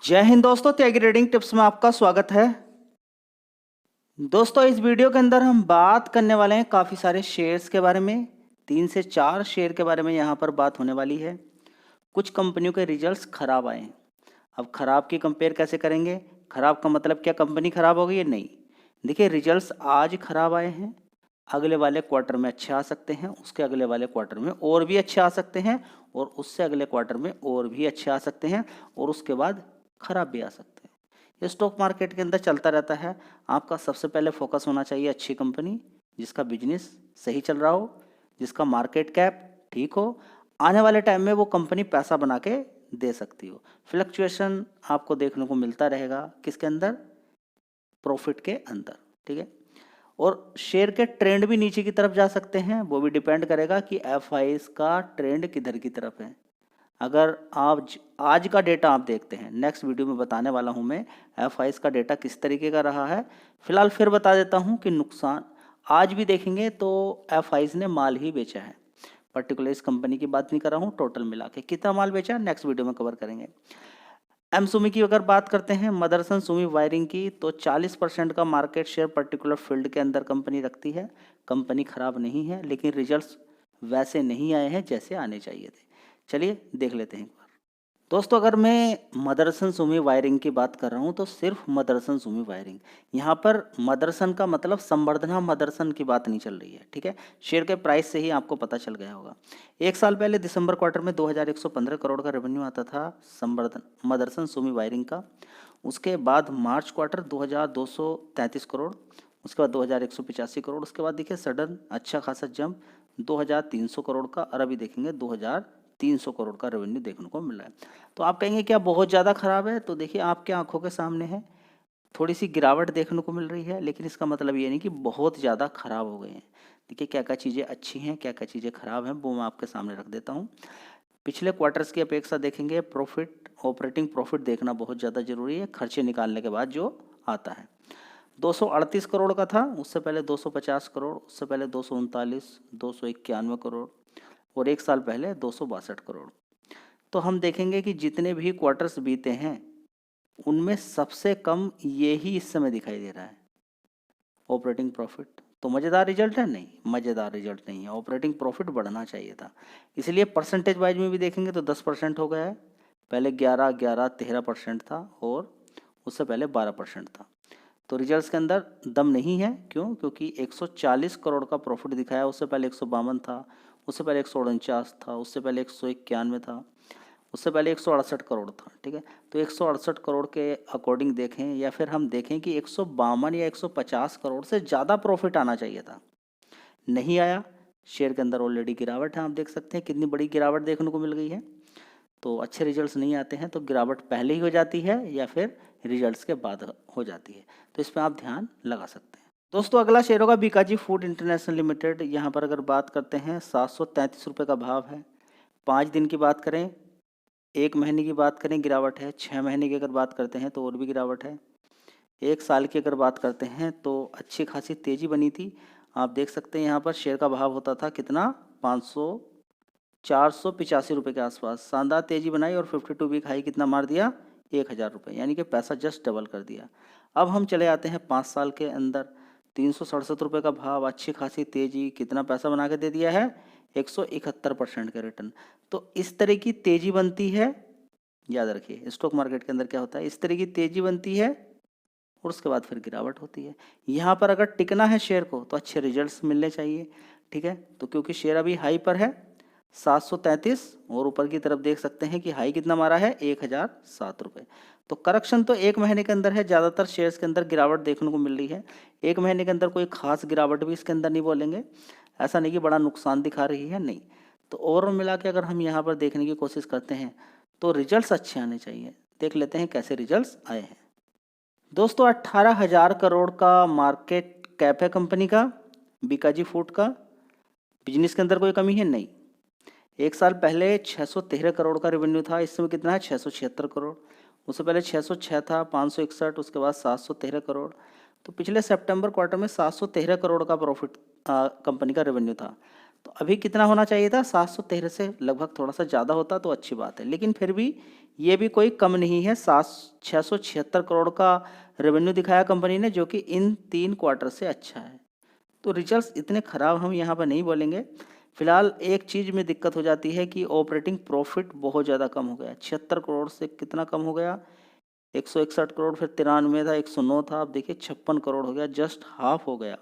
जय हिंद दोस्तों, त्यागी trading tips में आपका स्वागत है। दोस्तों, इस वीडियो के अंदर हम बात करने वाले हैं काफ़ी सारे शेयर्स के बारे में। 3 से 4 शेयर के बारे में यहाँ पर बात होने वाली है। कुछ कंपनियों के रिजल्ट्स खराब आए हैं। अब खराब की कंपेयर कैसे करेंगे? खराब का मतलब क्या कंपनी खराब हो गई है? नहीं। देखिए, रिजल्ट्स आज खराब आए हैं, अगले वाले क्वार्टर में अच्छे आ सकते हैं, उसके अगले वाले क्वार्टर में और भी अच्छे आ सकते हैं, और उससे अगले क्वार्टर में और भी अच्छे आ सकते हैं, और उसके बाद खराब भी आ सकते हैं। ये स्टॉक मार्केट के अंदर चलता रहता है। आपका सबसे पहले फोकस होना चाहिए अच्छी कंपनी, जिसका बिजनेस सही चल रहा हो, जिसका मार्केट कैप ठीक हो, आने वाले टाइम में वो कंपनी पैसा बना के दे सकती हो। फ्लक्चुएशन आपको देखने को मिलता रहेगा, किसके अंदर? प्रॉफिट के अंदर, ठीक है। और शेयर के ट्रेंड भी नीचे की तरफ जा सकते हैं, वो भी डिपेंड करेगा कि एफआईएस का ट्रेंड किधर की तरफ है। अगर आप आज का डेटा आप देखते हैं, नेक्स्ट वीडियो में बताने वाला हूं मैं एफआईएस का डेटा किस तरीके का रहा है। फिलहाल फिर बता देता हूं कि नुकसान आज भी देखेंगे तो एफआईएस ने माल ही बेचा है। पर्टिकुलर इस कंपनी की बात नहीं कर रहा हूं, टोटल मिला के कितना माल बेचा नेक्स्ट वीडियो में कवर करेंगे। एम सुमी की अगर बात करते हैं, मदरसन सुमी वायरिंग की, तो 40% का मार्केट शेयर पर्टिकुलर फील्ड के अंदर कंपनी रखती है। कंपनी खराब नहीं है, लेकिन रिजल्ट्स वैसे नहीं आए हैं जैसे आने चाहिए थे। चलिए देख लेते हैं एक बार। दोस्तों, अगर मैं मदरसन सुमी वायरिंग की बात कर रहा हूँ तो सिर्फ मदरसन सुमी वायरिंग। यहाँ पर मदरसन का मतलब संवर्धना मदरसन की बात नहीं चल रही है, ठीक है। शेयर के प्राइस से ही आपको पता चल गया होगा। एक साल पहले दिसंबर क्वार्टर में 2115 करोड़ का रेवेन्यू आता था संवर्धन मदरसन सुमी वायरिंग का। उसके बाद मार्च क्वार्टर 2233 करोड़, उसके बाद 2185 करोड़, उसके बाद देखिए सडन अच्छा खासा जंप 2300 करोड़ का, और अभी देखेंगे 2300 करोड़ का रेवेन्यू देखने को मिल रहा है। तो आप कहेंगे क्या बहुत ज़्यादा खराब है? तो देखिए, आपके आंखों के सामने है, थोड़ी सी गिरावट देखने को मिल रही है, लेकिन इसका मतलब ये नहीं कि बहुत ज़्यादा खराब हो गए हैं। देखिए, क्या क्या चीज़ें अच्छी हैं, क्या क्या चीज़ें खराब हैं, वो मैं आपके सामने रख देता हूँ। पिछले क्वार्टर्स की अपेक्षा देखेंगे, प्रॉफिट, ऑपरेटिंग प्रॉफिट देखना बहुत ज़्यादा जरूरी है, खर्चे निकालने के बाद जो आता है। 238 करोड़ का था, उससे पहले 250 करोड़, उससे पहले 239, 291 करोड़, और एक साल पहले 262 करोड़। तो हम देखेंगे कि जितने भी क्वार्टर्स बीते हैं उनमें सबसे कम ये ही इस समय दिखाई दे रहा है, ऑपरेटिंग प्रॉफिट। तो मज़ेदार रिजल्ट है? नहीं, मज़ेदार रिजल्ट नहीं है। ऑपरेटिंग प्रॉफिट बढ़ना चाहिए था। इसलिए परसेंटेज वाइज में भी देखेंगे तो 10% हो गया है। पहले 11, 11, 13% था, और उससे पहले 12% था। तो रिजल्ट्स के अंदर दम नहीं है। क्यों? क्योंकि 140 करोड़ का प्रॉफिट दिखाया, उससे पहले 152 था, उससे पहले 149 था, उससे पहले 191 था, उससे पहले 168 करोड़ था, ठीक है। तो 168 करोड़ के अकॉर्डिंग देखें, या फिर हम देखें कि 152 या 150 करोड़ से ज़्यादा प्रॉफिट आना चाहिए था, नहीं आया। शेयर के अंदर ऑलरेडी गिरावट है, आप देख सकते हैं कितनी बड़ी गिरावट देखने को मिल गई है। तो अच्छे रिजल्ट्स नहीं आते हैं तो गिरावट पहले ही हो जाती है, या फिर रिजल्ट्स के बाद हो जाती है। तो इस पर आप ध्यान लगा सकते हैं। दोस्तों, अगला शेयर होगा बीकाजी फूड इंटरनेशनल लिमिटेड। यहाँ पर अगर बात करते हैं, 733 रुपये का भाव है। 5 दिन की बात करें, 1 महीने की बात करें, गिरावट है। 6 महीने की अगर बात करते हैं तो और भी गिरावट है। 1 साल की अगर बात करते हैं तो अच्छी खासी तेज़ी बनी थी। आप देख सकते हैं यहाँ पर शेयर का भाव होता था कितना, 485 रुपये के आसपास। शानदार तेज़ी बनाई और 52 वीक हाई कितना मार दिया, 1000 रुपये, यानी कि पैसा जस्ट डबल कर दिया। अब हम चले आते हैं 5 साल के अंदर, 367 रुपये का भाव, अच्छी खासी तेज़ी, कितना पैसा बना के दे दिया है, 171% के रिटर्न। तो इस तरह की तेज़ी बनती है, याद रखिए स्टॉक मार्केट के अंदर क्या होता है, इस तरह की तेज़ी बनती है और उसके बाद फिर गिरावट होती है। यहाँ पर अगर टिकना है शेयर को तो अच्छे रिजल्ट्स मिलने चाहिए, ठीक है। तो क्योंकि शेयर अभी हाई पर है 733, और ऊपर की तरफ देख सकते हैं कि हाई कितना मारा है, 1007 रुपये। तो करेक्शन तो 1 महीने के अंदर है, ज़्यादातर शेयर्स के अंदर गिरावट देखने को मिल रही है। 1 महीने के अंदर कोई खास गिरावट भी इसके अंदर नहीं बोलेंगे, ऐसा नहीं कि बड़ा नुकसान दिखा रही है, नहीं। तो ओवरऑल मिला के अगर हम यहाँ पर देखने की कोशिश करते हैं तो रिजल्ट्स अच्छे आने चाहिए। देख लेते हैं कैसे रिजल्ट्स आए हैं। दोस्तों, 18,000 करोड़ का मार्केट कैप है कंपनी का, बीकाजी फूड का। बिजनेस के अंदर कोई कमी है? नहीं। एक साल पहले 613 करोड़ का रेवेन्यू था, इस समय कितना है, 676 करोड़। उससे पहले 606 था, 561, उसके बाद 713 करोड़। तो पिछले सितंबर क्वार्टर में 713 करोड़ का प्रॉफिट कंपनी का रेवेन्यू था। तो अभी कितना होना चाहिए था, 713 से लगभग थोड़ा सा ज़्यादा होता तो अच्छी बात है, लेकिन फिर भी ये भी कोई कम नहीं है, 676 करोड़ का रेवेन्यू दिखाया कंपनी ने, जो कि इन 3 क्वार्टर से अच्छा है। तो रिजल्ट्स इतने ख़राब हम यहाँ पर नहीं बोलेंगे। फिलहाल एक चीज़ में दिक्कत हो जाती है कि ऑपरेटिंग प्रॉफिट बहुत ज़्यादा कम हो गया, 76 करोड़ से कितना कम हो गया, 161 करोड़, फिर 93 था, 109 था, अब देखिए 56 करोड़ हो गया, जस्ट हाफ हो गया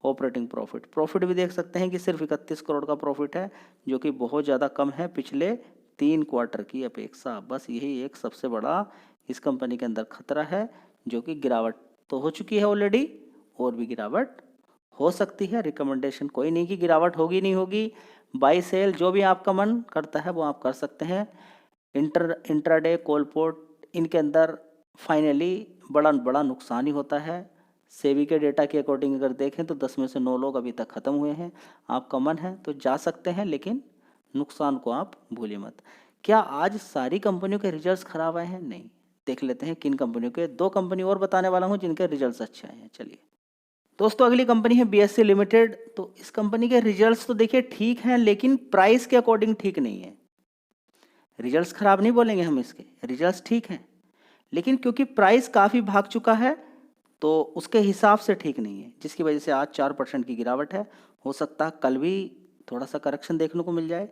ऑपरेटिंग प्रॉफिट। प्रॉफिट भी देख सकते हैं कि सिर्फ 31 करोड़ का प्रॉफिट है, जो कि बहुत ज़्यादा कम है पिछले 3 क्वार्टर की अपेक्षा। बस यही एक सबसे बड़ा इस कंपनी के अंदर खतरा है, जो कि गिरावट तो हो चुकी है ऑलरेडी, और भी गिरावट हो सकती है। रिकमेंडेशन कोई नहीं कि गिरावट होगी नहीं होगी, बाई सेल जो भी आपका मन करता है वो आप कर सकते हैं। इंट्राडे कॉलपोर्ट इनके अंदर फाइनली बड़ा बड़ा नुकसान ही होता है। सेबी के डेटा के अकॉर्डिंग अगर देखें तो 10 में से 9 लोग अभी तक ख़त्म हुए हैं। आपका मन है तो जा सकते हैं, लेकिन नुकसान को आप भूलिए मत। क्या आज सारी कंपनियों के रिजल्ट्स खराब आए हैं? नहीं। देख लेते हैं किन कंपनियों के। 2 कंपनी और बताने वाला हूं जिनके रिजल्ट्स अच्छे आए हैं। चलिए दोस्तों, अगली कंपनी है बीएससी लिमिटेड। तो इस कंपनी के रिजल्ट्स तो देखिए ठीक हैं, लेकिन प्राइस के अकॉर्डिंग ठीक नहीं है। रिजल्ट्स खराब नहीं बोलेंगे हम इसके, रिजल्ट्स ठीक हैं, लेकिन क्योंकि प्राइस काफ़ी भाग चुका है तो उसके हिसाब से ठीक नहीं है, जिसकी वजह से आज 4% की गिरावट है। हो सकता है कल भी थोड़ा सा करेक्शन देखने को मिल जाए।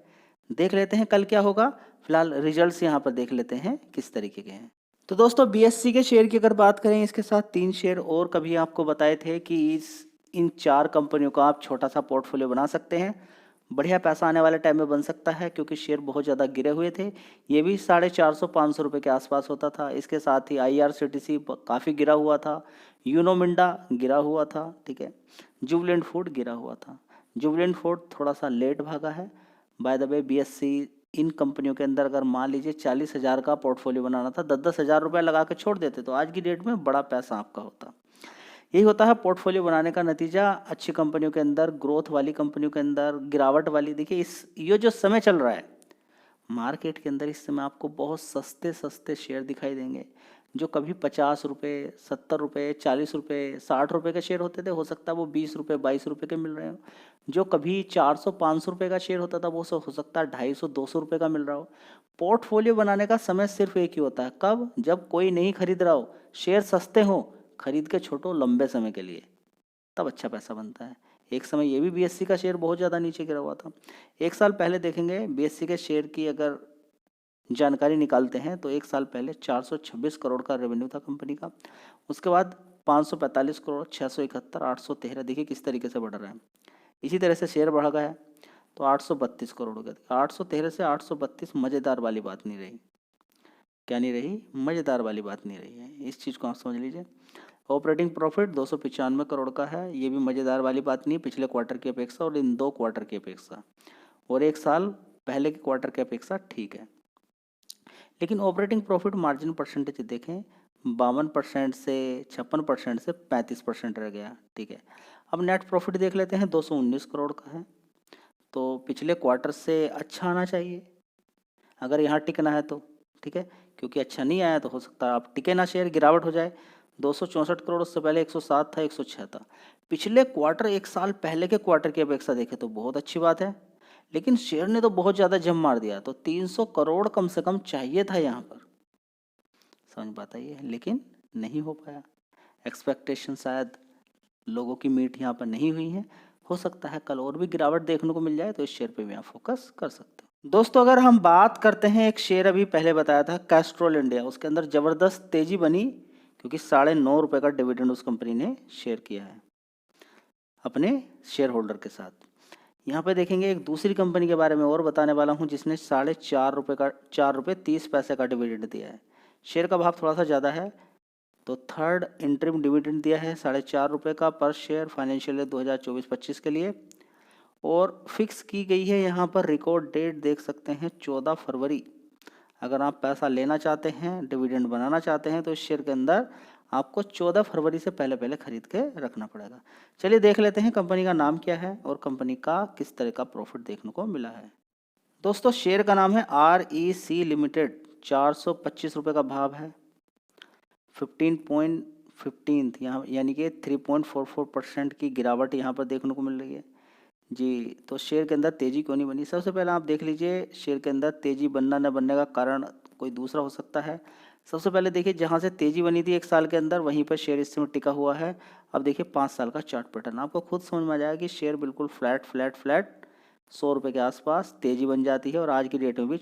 देख लेते हैं कल क्या होगा। फिलहाल रिजल्ट्स यहाँ पर देख लेते हैं किस तरीके के हैं। तो दोस्तों, बीएससी के शेयर की अगर बात करें, इसके साथ 3 शेयर और कभी आपको बताए थे कि इन 4 कंपनियों का आप छोटा सा पोर्टफोलियो बना सकते हैं। बढ़िया पैसा आने वाले टाइम में बन सकता है, क्योंकि शेयर बहुत ज़्यादा गिरे हुए थे। ये भी 450-500 रुपये के आसपास होता था। इसके साथ ही IRCTC काफ़ी गिरा हुआ था, यूनो मिंडा गिरा हुआ था, ठीक है, जुबलेंट फूड गिरा हुआ था। जुबलेंट फूड थोड़ा सा लेट भागा है। By the way, BSc in कंपनियों के अंदर अगर मान लीजिए 40,000 का पोर्टफोलियो बनाना था, 10-10 हज़ार रुपये लगा के छोड़ देते तो आज की डेट में बड़ा पैसा आपका होता। यही होता है पोर्टफोलियो बनाने का नतीजा। अच्छी कंपनियों के अंदर, ग्रोथ वाली कंपनियों के अंदर, गिरावट वाली, देखिए ये जो समय चल रहा है मार्केट के अंदर, इस समय आपको बहुत सस्ते सस्ते शेयर दिखाई देंगे, जो कभी 50 रुपये, 70 रुपये, 40 रुपये, 60 रुपये के शेयर होते थे, हो सकता है वो 20 रुपये, 22 रुपये के मिल रहे हो। जो कभी 400-500 रुपये का शेयर होता था, वो हो सकता है 250-200 रुपये का मिल रहा हो। पोर्टफोलियो बनाने का समय सिर्फ एक ही होता है, कब? जब कोई नहीं खरीद रहा हो, शेयर सस्ते हों, खरीद के छोड़ो लंबे समय के लिए, तब अच्छा पैसा बनता है। एक समय ये भी बीएससी का शेयर बहुत ज़्यादा नीचे गिरा हुआ था। 1 साल पहले देखेंगे बीएससी के शेयर की अगर जानकारी निकालते हैं तो 1 साल पहले 426 करोड़ का रेवेन्यू था कंपनी का। उसके बाद 545 करोड़, 671, 813, देखिए किस तरीके से बढ़ रहा है। इसी तरह से शेयर बढ़ गया तो 832 करोड़ हो गया। 813 से 832, मज़ेदार वाली बात नहीं रही। क्या नहीं रही? मज़ेदार वाली बात नहीं रही है। इस चीज़ को आप समझ लीजिए। ऑपरेटिंग प्रॉफिट 295 करोड़ का है, ये भी मज़ेदार वाली बात नहीं है पिछले क्वार्टर की अपेक्षा और इन 2 क्वार्टर की अपेक्षा, और 1 साल पहले के क्वार्टर की अपेक्षा ठीक है। लेकिन ऑपरेटिंग प्रॉफिट मार्जिन परसेंटेज देखें, 52% से 56% से 35% रह गया, ठीक है। अब नेट प्रॉफिट देख लेते हैं, 219 करोड़ का है, तो पिछले क्वार्टर से अच्छा आना चाहिए अगर यहाँ टिकना है तो, ठीक है, क्योंकि अच्छा नहीं आया तो हो सकता है आप टिके ना, शेयर गिरावट हो जाए। 264 करोड़, उससे पहले 107 था, 106 था। पिछले क्वार्टर 1 साल पहले के क्वार्टर की अपेक्षा देखें तो बहुत अच्छी बात है, लेकिन शेयर ने तो बहुत ज़्यादा जम मार दिया। तो 300 करोड़ कम से कम चाहिए था यहाँ पर, समझ बात आई है, लेकिन नहीं हो पाया। एक्सपेक्टेशन शायद लोगों की मीट यहाँ पर नहीं हुई है। हो सकता है कल और भी गिरावट देखने को मिल जाए, तो इस शेयर पे भी आप फोकस कर सकते हो। दोस्तों, अगर हम बात करते हैं, एक शेयर अभी पहले बताया था कैस्ट्रॉल इंडिया, उसके अंदर ज़बरदस्त तेज़ी बनी, क्योंकि 9.5 रुपये का डिविडेंड उस कंपनी ने शेयर किया है अपने शेयर होल्डर के साथ। यहाँ पे देखेंगे एक दूसरी कंपनी के बारे में और बताने वाला हूँ, जिसने 4.5 रुपये का 4.30 रुपये का डिविडेंड दिया है। शेयर का भाव थोड़ा सा ज़्यादा है, तो थर्ड इंटरिम डिविडेंड दिया है 4.5 रुपये का पर शेयर फाइनेंशियल ईयर 2024-25 के लिए, और फिक्स की गई है यहाँ पर रिकॉर्ड डेट देख सकते हैं 14 फरवरी। अगर आप पैसा लेना चाहते हैं, डिविडेंड बनाना चाहते हैं, तो इस शेयर के अंदर आपको 14 फरवरी से पहले पहले खरीद के रखना पड़ेगा। चलिए देख लेते हैं कंपनी का नाम क्या है और कंपनी का किस तरह का प्रॉफिट देखने को मिला है। दोस्तों, शेयर का नाम है REC लिमिटेड, 425 रुपये का भाव है, 15.15 यहाँ, यानी कि 3.44% की गिरावट यहाँ पर देखने को मिल रही है जी। तो शेयर के अंदर तेज़ी क्यों नहीं बनी? सबसे पहले आप देख लीजिए शेयर के अंदर तेज़ी बनना न बनने का कारण कोई दूसरा हो सकता है। सबसे पहले देखिए जहाँ से तेज़ी बनी थी 1 साल के अंदर वहीं पर शेयर इस समय टिका हुआ है। अब देखिए 5 साल का चार्ट पैटर्न आपको खुद समझ में आ जाएगा कि शेयर बिल्कुल फ्लैट फ्लैट फ्लैट 100 रुपये के आसपास तेज़ी बन जाती है और आज की डेट में भी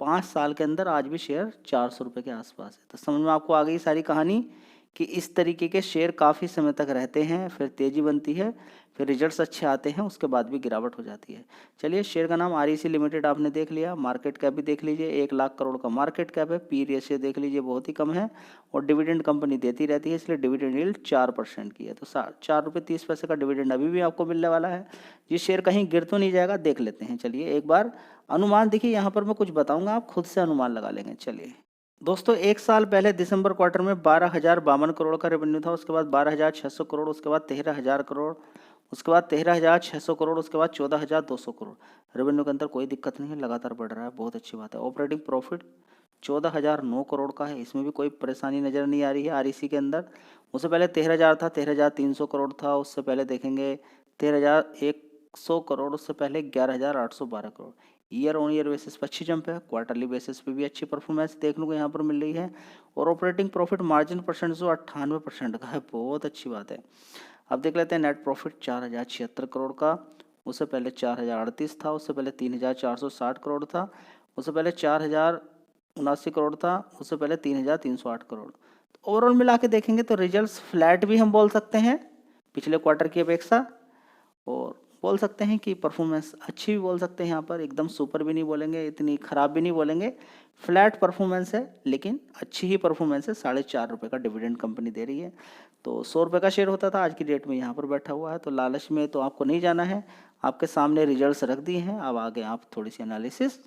5 साल के अंदर आज भी शेयर 400 रुपये के आसपास है। तो समझ में आपको आ गई सारी कहानी कि इस तरीके के शेयर काफ़ी समय तक रहते हैं, फिर तेज़ी बनती है, फिर रिजल्ट्स अच्छे आते हैं, उसके बाद भी गिरावट हो जाती है। चलिए शेयर का नाम आरईसी लिमिटेड आपने देख लिया, मार्केट कैप भी देख लीजिए, 1 लाख करोड़ का मार्केट कैप है, पी रेशियो देख लीजिए बहुत ही कम है और डिविडेंड कंपनी देती रहती है, इसलिए डिविडेंड यील्ड 4% की है। तो 4 रुपये 30 पैसे का डिविडेंड अभी भी आपको मिलने वाला है। ये शेयर कहीं गिर तो नहीं जाएगा, देख लेते हैं। चलिए एक बार अनुमान देखिए, यहाँ पर मैं कुछ बताऊंगा, आप खुद से अनुमान लगा लेंगे। चलिए दोस्तों, 1 साल पहले दिसंबर क्वार्टर में 12,052 करोड़ का रेवेन्यू था, उसके बाद 12,600 करोड़, उसके बाद 13,000 करोड़, उसके बाद 13,600 करोड़, उसके बाद 14,200 करोड़। रेवेन्यू के अंदर कोई दिक्कत नहीं है, लगातार बढ़ रहा है, बहुत अच्छी बात है। ऑपरेटिंग प्रॉफिट 14,009 करोड़ का है, इसमें भी कोई परेशानी नज़र नहीं आ रही है आरईसी के अंदर। उससे पहले 13,000 था, 13,300 करोड़ था, उससे पहले देखेंगे 13,100 करोड़, उससे पहले 11,812 crore. Year on year basis पर अच्छी जंप है, क्वार्टरली बेसिस पे भी अच्छी परफॉर्मेंस देखने को यहाँ पर मिल रही है और ऑपरेटिंग प्रॉफिट मार्जिन परसेंट जो 98% का है, बहुत अच्छी बात है। अब देख लेते हैं नेट प्रॉफिट 4,076 करोड़ का, उससे पहले 4,038 था, उससे पहले 3,460 करोड़ था, उससे पहले 4,079 करोड़ था, उससे पहले 3,308 करोड़। तो ओवरऑल मिला के देखेंगे तो रिजल्ट्स फ्लैट भी हम बोल सकते हैं पिछले क्वार्टर की अपेक्षा, और बोल सकते हैं कि परफॉर्मेंस अच्छी भी बोल सकते हैं। यहाँ पर एकदम सुपर भी नहीं बोलेंगे, इतनी ख़राब भी नहीं बोलेंगे, फ्लैट परफॉर्मेंस है लेकिन अच्छी ही परफॉर्मेंस है। 4.5 रुपये का डिविडेंड कंपनी दे रही है। तो 100 रुपये का शेयर होता था, आज की डेट में यहाँ पर बैठा हुआ है। तो लालच में तो आपको नहीं जाना है, आपके सामने रिजल्ट्स रख दिए हैं, अब आगे आप थोड़ी सी एनालिसिस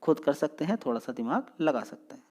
खुद कर सकते हैं, थोड़ा सा दिमाग लगा सकते हैं।